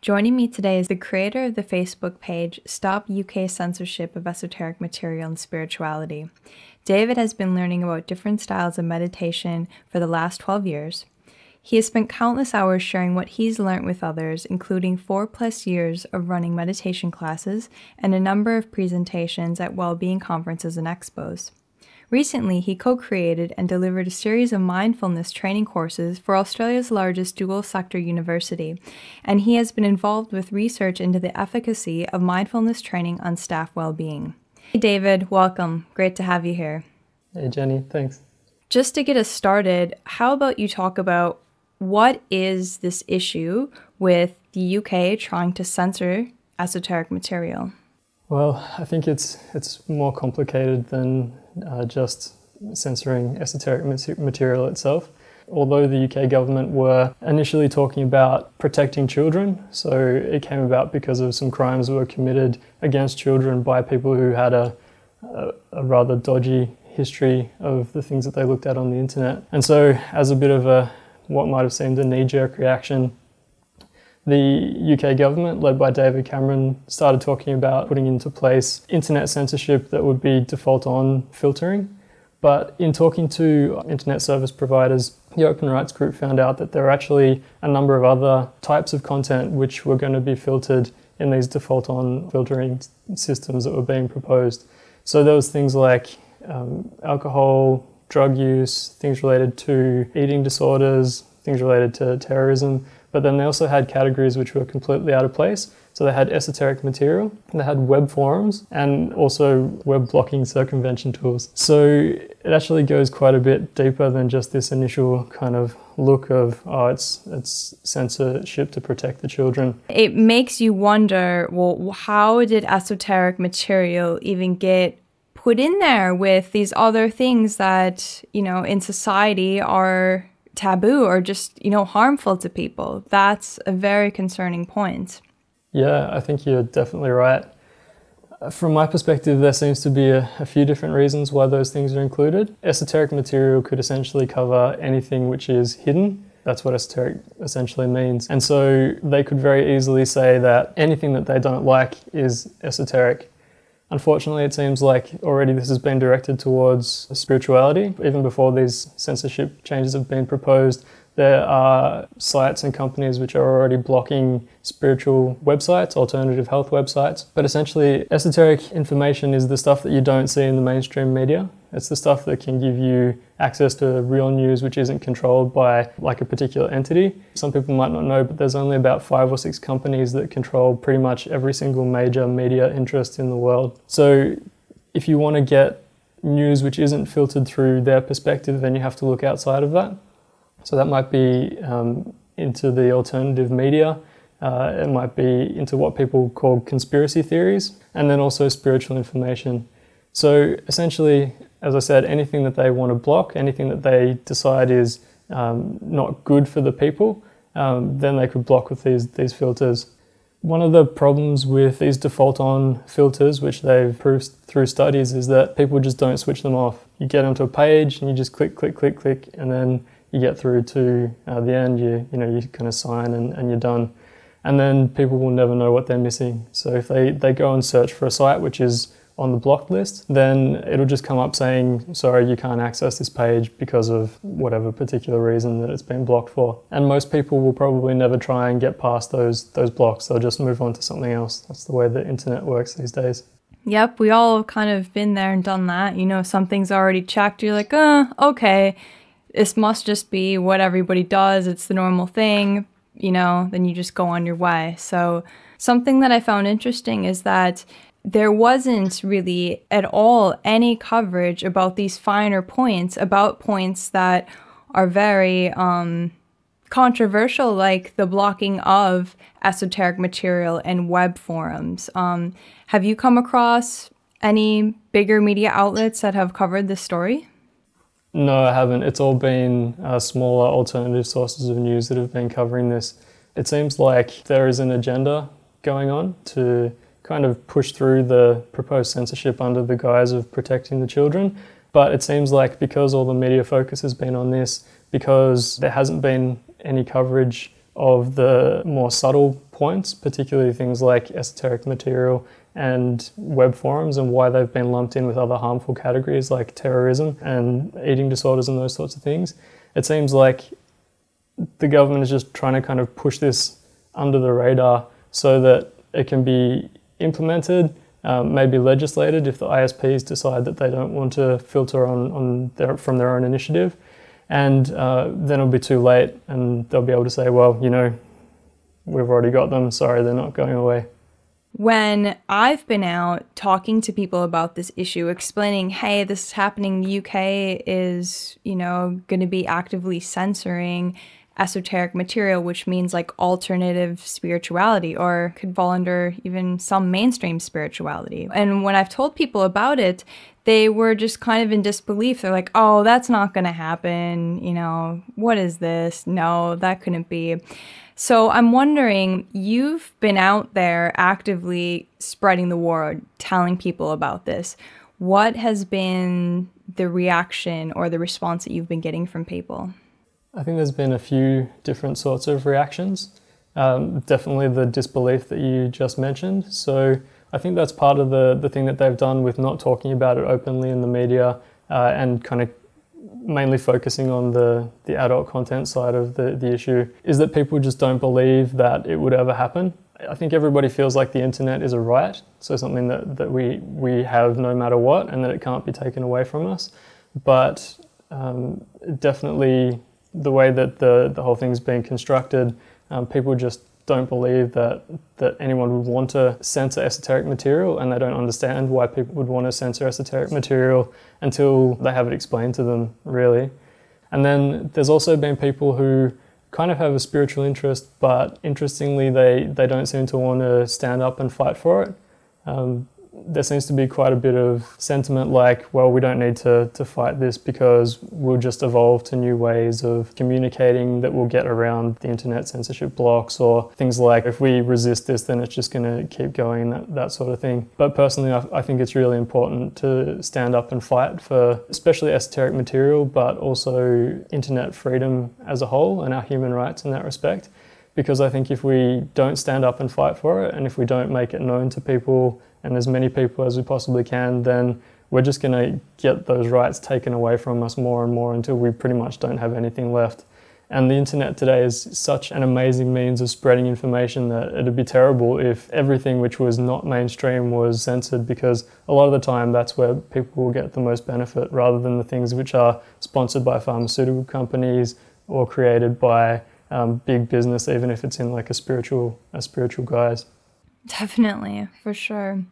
Joining me today is the creator of the Facebook page Stop UK Censorship of Esoteric Material and Spirituality. David has been learning about different styles of meditation for the last 12 years. He has spent countless hours sharing what he's learned with others, including 4+ years of running meditation classes and a number of presentations at well-being conferences and expos. Recently, he co-created and delivered a series of mindfulness training courses for Australia's largest dual-sector university, and he has been involved with research into the efficacy of mindfulness training on staff well-being. Hey David, welcome. Great to have you here. Hey Jenny, thanks. Just to get us started, how about you talk about what is this issue with the UK trying to censor esoteric material? Well, I think it's more complicated than just censoring esoteric material itself. Although the UK government were initially talking about protecting children, so it came about because of some crimes that were committed against children by people who had a rather dodgy history of the things that they looked at on the internet. And so as a bit of what might have seemed a knee-jerk reaction, the UK government, led by David Cameron, started talking about putting into place internet censorship that would be default on filtering. But in talking to internet service providers, the Open Rights Group found out that there are actually a number of other types of content which were going to be filtered in these default on filtering systems that were being proposed. So there was things like alcohol, drug use, things related to eating disorders, things related to terrorism. But then they also had categories which were completely out of place. So they had esoteric material, they had web forums, and also web blocking circumvention tools. So it actually goes quite a bit deeper than just this initial kind of look of, oh, it's censorship to protect the children. It makes you wonder, well, how did esoteric material even get put in there with these other things that, in society are taboo or just, harmful to people? That's a very concerning point. Yeah, I think you're definitely right. From my perspective, there seems to be a few different reasons why those things are included. Esoteric material could essentially cover anything which is hidden. That's what esoteric essentially means. And so they could very easily say that anything that they don't like is esoteric. Unfortunately, it seems like already this has been directed towards spirituality. Even before these censorship changes have been proposed, there are sites and companies which are already blocking spiritual websites, alternative health websites. But essentially, esoteric information is the stuff that you don't see in the mainstream media. It's the stuff that can give you access to real news which isn't controlled by like a particular entity. Some people might not know, but there's only about 5 or 6 companies that control pretty much every single major media interest in the world. So if you want to get news which isn't filtered through their perspective, then you have to look outside of that. So that might be into the alternative media. It might be into what people call conspiracy theories, and then also spiritual information. So essentially, as I said, anything that they want to block, anything that they decide is not good for the people, then they could block with these filters. One of the problems with these default on filters, which they've proved through studies, is that people just don't switch them off. You get onto a page and you just click, click, click, click, and then you get through to the end, you kind of sign and you're done. And then people will never know what they're missing. So if they go and search for a site which is on the blocked list, then it'll just come up saying, sorry, you can't access this page because of whatever particular reason that it's been blocked for. And most people will probably never try and get past those blocks. They'll just move on to something else. That's the way the internet works these days. Yep, we all have kind of been there and done that. Something's already checked. You're like, okay, this must just be what everybody does. It's the normal thing, then you just go on your way. So something that I found interesting is that there wasn't really at all any coverage about these finer points, about points that are very controversial, like the blocking of esoteric material and web forums. Have you come across any bigger media outlets that have covered this story? No, I haven't. It's all been smaller alternative sources of news that have been covering this. It seems like there is an agenda going on to kind of push through the proposed censorship under the guise of protecting the children. But it seems like because all the media focus has been on this, because there hasn't been any coverage of the more subtle points, particularly things like esoteric material and web forums, and why they've been lumped in with other harmful categories like terrorism and eating disorders and those sorts of things. It seems like the government is just trying to kind of push this under the radar so that it can be implemented, maybe legislated if the ISPs decide that they don't want to filter from their own initiative. And then it'll be too late and they'll be able to say, well, you know, we've already got them, sorry, they're not going away. When I've been out talking to people about this issue, explaining, hey, this is happening, the UK is, you know, going to be actively censoring esoteric material, which means like alternative spirituality, or could fall under even some mainstream spirituality. And when I've told people about it, they were just kind of in disbelief. They're like, oh, that's not going to happen. You know, what is this? No, that couldn't be. So I'm wondering, you've been out there actively spreading the word, telling people about this. What has been the reaction or the response that you've been getting from people? I think there's been a few different sorts of reactions. Definitely the disbelief that you just mentioned. So I think that's part of the thing that they've done with not talking about it openly in the media and kind of mainly focusing on the adult content side of the issue, is that people just don't believe that it would ever happen. I think everybody feels like the internet is a right, so something that we have no matter what, and that it can't be taken away from us. But definitely the way that the whole thing's been constructed, people just don't believe that anyone would want to censor esoteric material, and they don't understand why people would want to censor esoteric material until they have it explained to them, really. And then there's also been people who kind of have a spiritual interest, but interestingly they don't seem to want to stand up and fight for it. There seems to be quite a bit of sentiment like, well, we don't need to fight this because we'll just evolve to new ways of communicating that will get around the internet censorship blocks, or things like, if we resist this, then it's just going to keep going, that sort of thing. But personally, I think it's really important to stand up and fight for especially esoteric material, but also internet freedom as a whole and our human rights in that respect. Because I think if we don't stand up and fight for it, and if we don't make it known to people, and as many people as we possibly can, then we're just going to get those rights taken away from us more and more until we pretty much don't have anything left. And the internet today is such an amazing means of spreading information that it'd be terrible if everything which was not mainstream was censored, because a lot of the time that's where people will get the most benefit, rather than the things which are sponsored by pharmaceutical companies or created by big business, even if it's in like a spiritual guise. Definitely, for sure.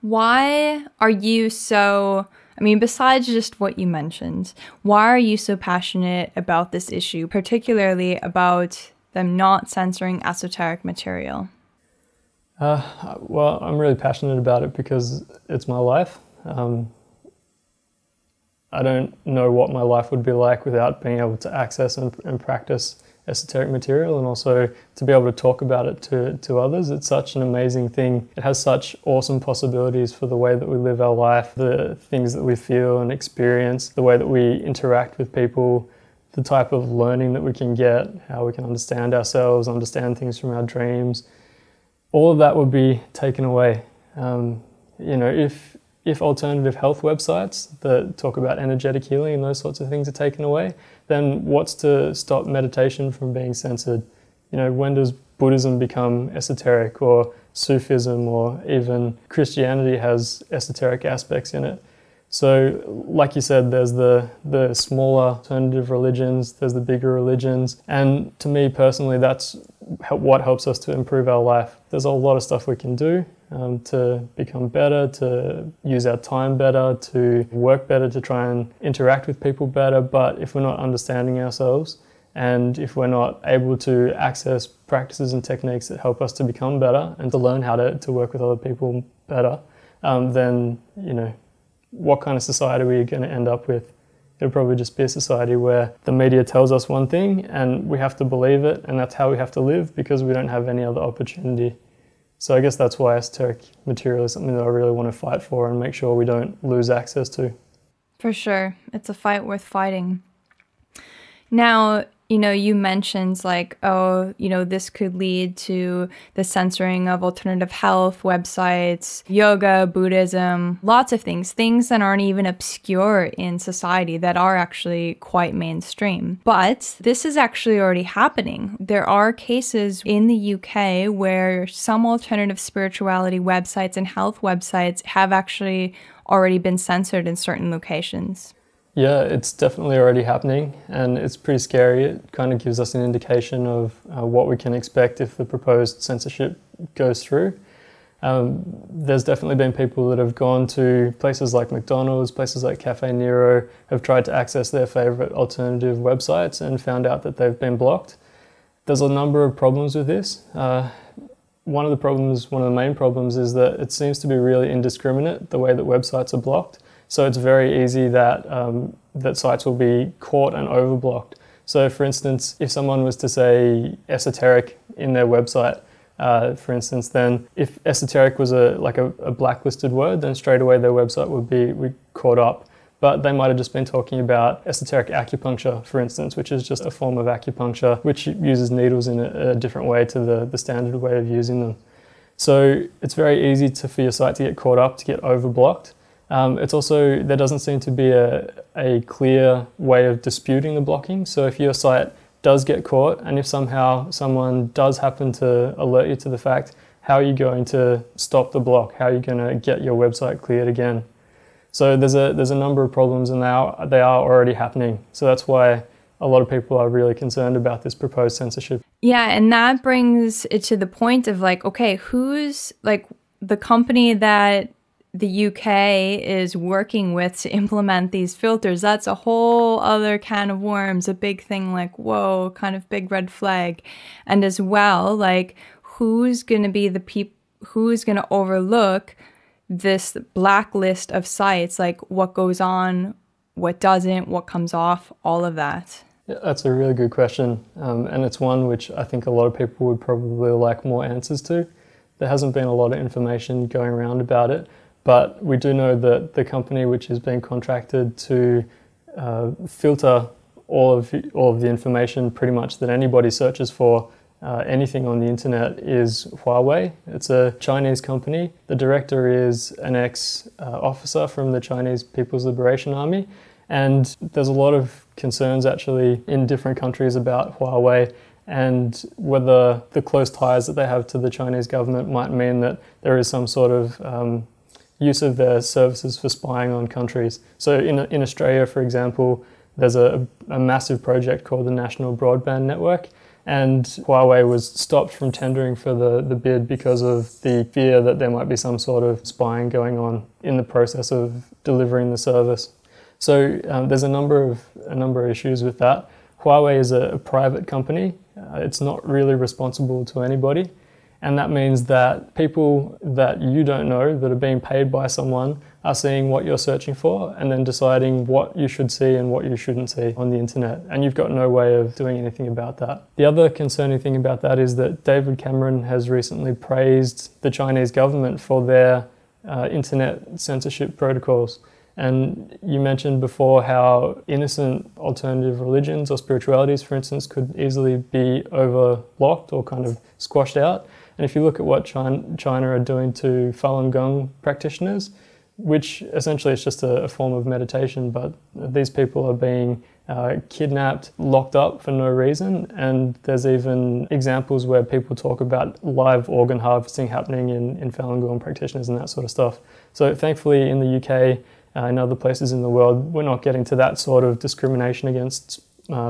Why are you so, besides just what you mentioned, why are you so passionate about this issue, particularly about them not censoring esoteric material? Well, I'm really passionate about it because it's my life. I don't know what my life would be like without being able to access and practice esoteric material, and also to be able to talk about it to others. It's such an amazing thing. It has such awesome possibilities for the way that we live our life, the things that we feel and experience, the way that we interact with people, the type of learning that we can get, how we can understand ourselves, understand things from our dreams. All of that would be taken away. If alternative health websites that talk about energetic healing and those sorts of things are taken away, then what's to stop meditation from being censored? When does Buddhism become esoteric, or Sufism, or even Christianity has esoteric aspects in it? So, like you said, there's the smaller alternative religions, there's the bigger religions, and to me personally, that's what helps us to improve our life. There's a lot of stuff we can do to become better, to use our time better, to work better, to try and interact with people better. But if we're not understanding ourselves, and if we're not able to access practices and techniques that help us to become better and to learn how to work with other people better, then, what kind of society are we going to end up with? It'll probably just be a society where the media tells us one thing and we have to believe it, and that's how we have to live because we don't have any other opportunity. So I guess that's why esoteric material is something that I really want to fight for and make sure we don't lose access to. For sure. It's a fight worth fighting. Now, You know, you mentioned like, oh, you know, this could lead to the censoring of alternative health websites, yoga, Buddhism, lots of things that aren't even obscure in society that are actually quite mainstream. But this is actually already happening. There are cases in the UK where some alternative spirituality websites and health websites have actually already been censored in certain locations. Yeah, it's definitely already happening, and it's pretty scary. It kind of gives us an indication of what we can expect if the proposed censorship goes through. There's definitely been people that have gone to places like McDonald's, places like Cafe Nero, have tried to access their favourite alternative websites and found out that they've been blocked. There's a number of problems with this. One of the main problems is that it seems to be really indiscriminate, the way that websites are blocked. So it's very easy that that sites will be caught and overblocked. So for instance, if someone was to say esoteric in their website, for instance, then if esoteric was a blacklisted word, then straight away their website would be caught up. But they might have just been talking about esoteric acupuncture, for instance, which is just a form of acupuncture which uses needles in a different way to the standard way of using them. So it's very easy for your site to get caught up, to get overblocked. It's also, there doesn't seem to be a clear way of disputing the blocking. So if your site does get caught, and if somehow someone does happen to alert you to the fact, how are you going to stop the block? How are you going to get your website cleared again? So there's a number of problems, and they are already happening. So that's why a lot of people are really concerned about this proposed censorship. Yeah, and that brings it to the point of like, okay, who's like the company that the UK is working with to implement these filters? That's a whole other can of worms, a big thing, like, whoa, kind of big red flag. And as well, like, who's going to be who's going to overlook this blacklist of sites, like what goes on, what doesn't, what comes off, all of that? Yeah, that's a really good question. And it's one which I think a lot of people would probably like more answers to. There hasn't been a lot of information going around about it. But we do know that the company which is being contracted to filter all of the information pretty much that anybody searches for anything on the internet is Huawei. It's a Chinese company. The director is an ex-officer from the Chinese People's Liberation Army. And there's a lot of concerns actually in different countries about Huawei and whether the close ties that they have to the Chinese government might mean that there is some sort of use of their services for spying on countries. So in Australia, for example, there's a massive project called the National Broadband Network, and Huawei was stopped from tendering for the bid because of the fear that there might be some sort of spying going on in the process of delivering the service. So there's a number of issues with that. Huawei is a private company. It's not really responsible to anybody. And that means that people that you don't know that are being paid by someone are seeing what you're searching for and then deciding what you should see and what you shouldn't see on the internet. And you've got no way of doing anything about that. The other concerning thing about that is that David Cameron has recently praised the Chinese government for their internet censorship protocols. And you mentioned before how innocent alternative religions or spiritualities, for instance, could easily be overblocked or kind of squashed out. And if you look at what China are doing to Falun Gong practitioners, which essentially is just a form of meditation, but these people are being kidnapped, locked up for no reason. And there's even examples where people talk about live organ harvesting happening in Falun Gong practitioners and that sort of stuff. So thankfully in the UK and other places in the world, we're not getting to that sort of discrimination against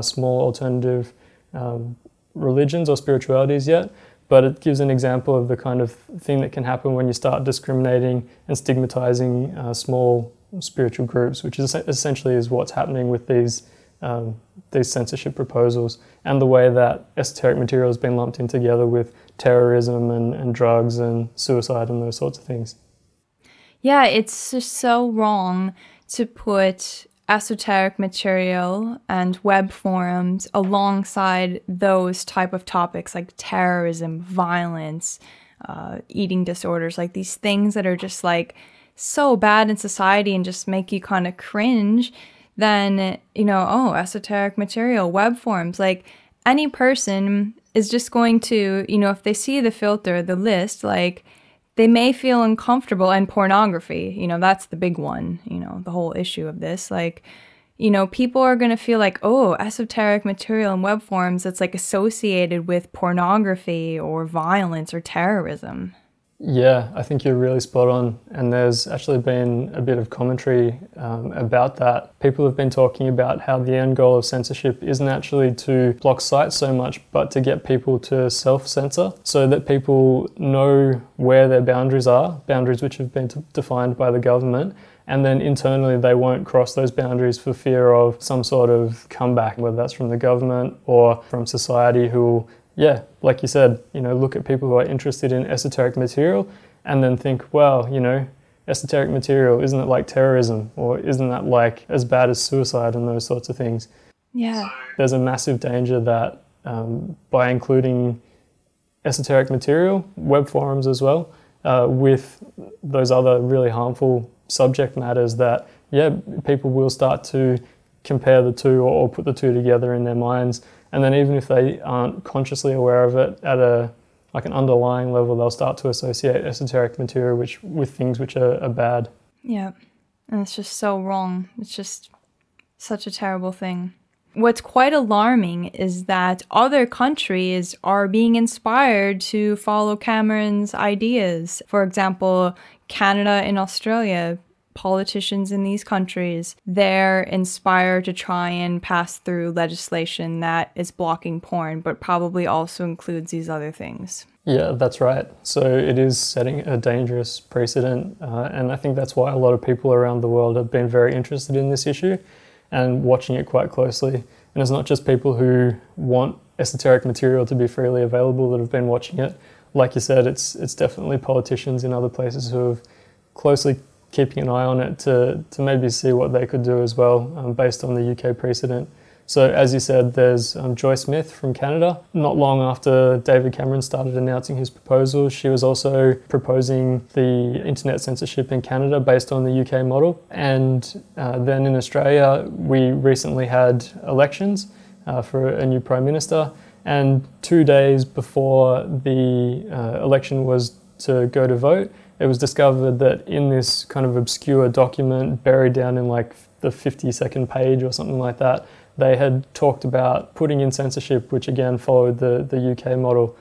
small alternative religions or spiritualities yet. But it gives an example of the kind of thing that can happen when you start discriminating and stigmatizing small spiritual groups, which is essentially what's happening with these censorship proposals and the way that esoteric material has been lumped in together with terrorism and drugs and suicide and those sorts of things. Yeah, it's just so wrong to put esoteric material and web forums alongside those type of topics like terrorism, violence, eating disorders, like these things that are just like so bad in society and just make you kind of cringe. then, esoteric material, web forms, like any person is just going to, if they see the filter, the list, like they may feel uncomfortable. And pornography, that's the big one, the whole issue of this, like, people are going to feel like, oh, esoteric material in web forms that's like associated with pornography or violence or terrorism. Yeah, I think you're really spot on. And there's actually been a bit of commentary about that. People have been talking about how the end goal of censorship isn't actually to block sites so much, but to get people to self-censor so that people know where their boundaries are, boundaries which have been defined by the government. And then internally they won't cross those boundaries for fear of some sort of comeback, whether that's from the government or from society who will, like you said, look at people who are interested in esoteric material and then think, well, esoteric material, isn't it like terrorism? Or isn't that like as bad as suicide and those sorts of things? Yeah. There's a massive danger that by including esoteric material, web forums as well, with those other really harmful subject matters that, people will start to compare the two or put the two together in their minds. And then even if they aren't consciously aware of it at an underlying level, they'll start to associate esoteric material with things which are bad. Yeah, and it's just so wrong. It's just such a terrible thing. What's quite alarming is that other countries are being inspired to follow Cameron's ideas. For example, Canada and Australia, politicians in these countries, they're inspired to try and pass through legislation that is blocking porn, but probably also includes these other things. Yeah, that's right. So it is setting a dangerous precedent, and I think that's why a lot of people around the world have been very interested in this issue and watching it quite closely. And it's not just people who want esoteric material to be freely available that have been watching it. Like you said, it's definitely politicians in other places who have closely keeping an eye on it to maybe see what they could do as well, based on the UK precedent. So as you said, there's Joy Smith from Canada. Not long after David Cameron started announcing his proposal, she was also proposing the internet censorship in Canada based on the UK model. And then in Australia, we recently had elections for a new Prime Minister. And 2 days before the election was to go to vote, it was discovered that in this kind of obscure document buried down in like the 52nd page or something like that, they had talked about putting in censorship, which again followed the UK model.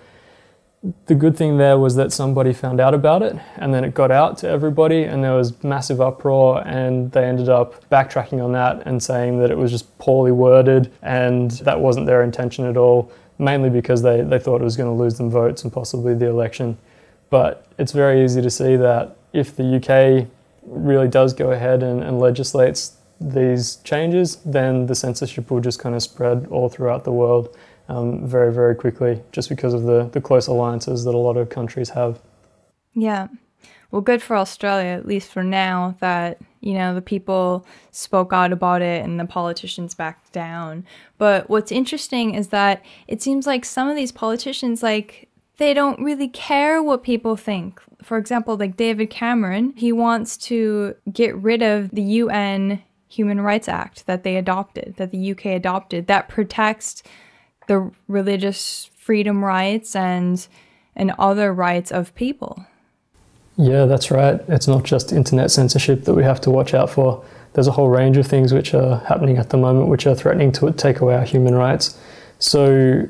The good thing there was that somebody found out about it and then it got out to everybody and there was massive uproar, and they ended up backtracking on that and saying that it was just poorly worded and that wasn't their intention at all, mainly because they thought it was going to lose them votes and possibly the election. But it's very easy to see that if the UK really does go ahead and legislates these changes, then the censorship will just kind of spread all throughout the world very, very quickly, just because of the close alliances that a lot of countries have. Yeah. Well, good for Australia, at least for now, that, the people spoke out about it and the politicians backed down. But what's interesting is that it seems like some of these politicians, like, they don't really care what people think. For example, like David Cameron, he wants to get rid of the UN Human Rights Act that they adopted, that the UK adopted, that protects the religious freedom rights and other rights of people. Yeah, that's right. It's not just internet censorship that we have to watch out for. There's a whole range of things which are happening at the moment which are threatening to take away our human rights. So,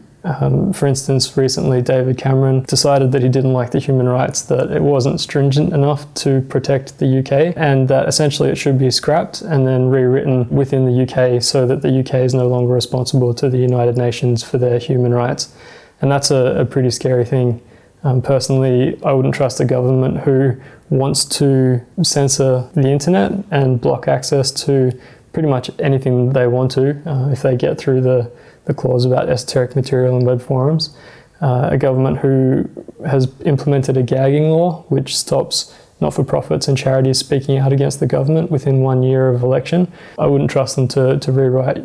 for instance, recently David Cameron decided that he didn't like the human rights, that it wasn't stringent enough to protect the UK, and that essentially it should be scrapped and then rewritten within the UK so that the UK is no longer responsible to the United Nations for their human rights. And that's a pretty scary thing. Personally, I wouldn't trust a government who wants to censor the internet and block access to pretty much anything they want to if they get through the clause about esoteric material in web forums. A government who has implemented a gagging law which stops not-for-profits and charities speaking out against the government within 1 year of election. I wouldn't trust them to rewrite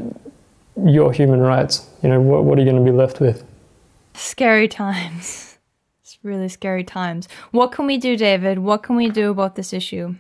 your human rights. What are you going to be left with? Scary times. It's really scary times. What can we do, David? What can we do about this issue?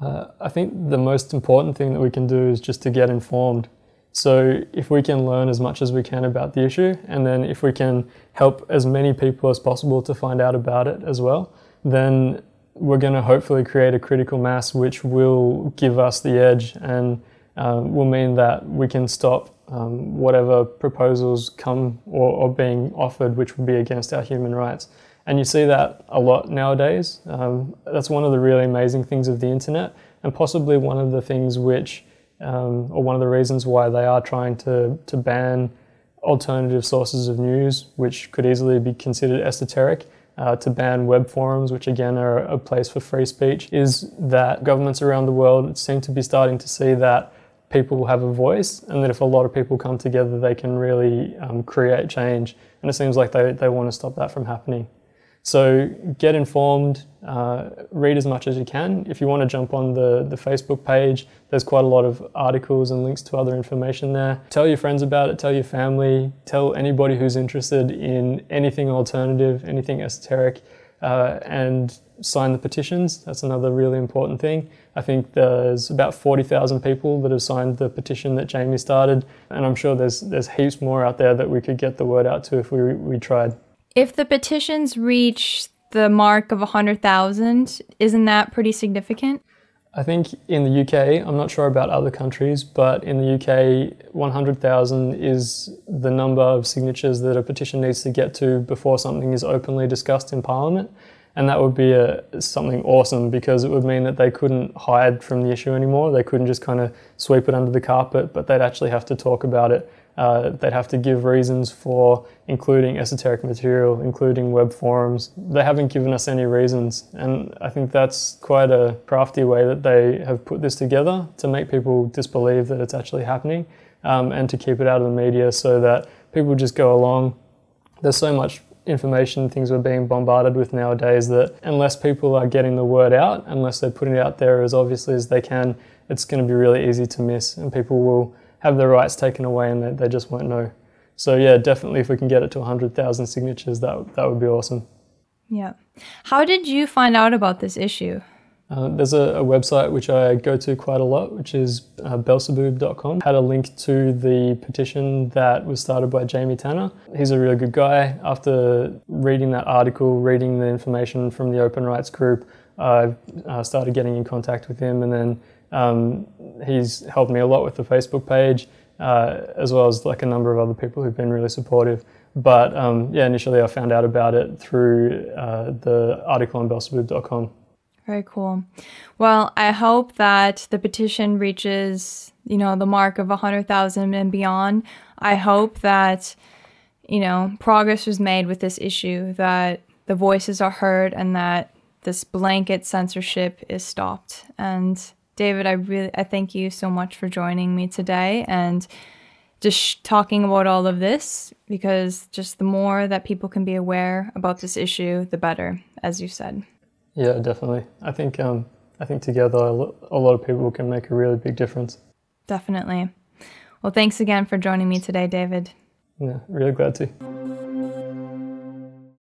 I think the most important thing that we can do is just to get informed. So if we can learn as much as we can about the issue, and then if we can help as many people as possible to find out about it as well, then we're going to hopefully create a critical mass which will give us the edge and will mean that we can stop whatever proposals come or being offered which would be against our human rights. And you see that a lot nowadays. That's one of the really amazing things of the internet, and possibly one of the things which or one of the reasons why they are trying to ban alternative sources of news, which could easily be considered esoteric, to ban web forums, which again are a place for free speech, is that governments around the world seem to be starting to see that people have a voice, and that if a lot of people come together, they can really create change. And it seems like they want to stop that from happening. So get informed, read as much as you can. If you want to jump on the Facebook page, there's quite a lot of articles and links to other information there. Tell your friends about it, tell your family, tell anybody who's interested in anything alternative, anything esoteric, and sign the petitions. That's another really important thing. I think there's about 40,000 people that have signed the petition that Jamie started, and I'm sure there's heaps more out there that we could get the word out to if we tried. If the petitions reach the mark of 100,000, isn't that pretty significant? I think in the UK, I'm not sure about other countries, but in the UK, 100,000 is the number of signatures that a petition needs to get to before something is openly discussed in Parliament. And that would be something awesome, because it would mean that they couldn't hide from the issue anymore. They couldn't just kind of sweep it under the carpet, but they'd actually have to talk about it. They'd have to give reasons for including esoteric material, including web forums. They haven't given us any reasons, and I think that's quite a crafty way that they have put this together to make people disbelieve that it's actually happening, and to keep it out of the media so that people just go along. There's so much information, things we're being bombarded with nowadays, that unless people are getting the word out, unless they're putting it out there as obviously as they can, it's going to be really easy to miss, and people will have their rights taken away and they just won't know. So yeah, definitely if we can get it to 100,000 signatures, that would be awesome. Yeah. How did you find out about this issue? There's a website which I go to quite a lot, which is belzebub.com. Had a link to the petition that was started by Jamie Tanner. He's a really good guy. After reading that article, reading the information from the Open Rights group, I started getting in contact with him, and then he's helped me a lot with the Facebook page, as well as like a number of other people who've been really supportive. But yeah, initially I found out about it through the article on belzebub.com. Very cool. Well, I hope that the petition reaches, the mark of 100,000 and beyond. I hope that, progress was made with this issue, that the voices are heard, and that this blanket censorship is stopped. And David, I thank you so much for joining me today and just talking about all of this, because just the more that people can be aware about this issue, the better, as you said. Yeah, definitely. I think together a lot of people can make a really big difference. Definitely. Well, thanks again for joining me today, David. Yeah, really glad to.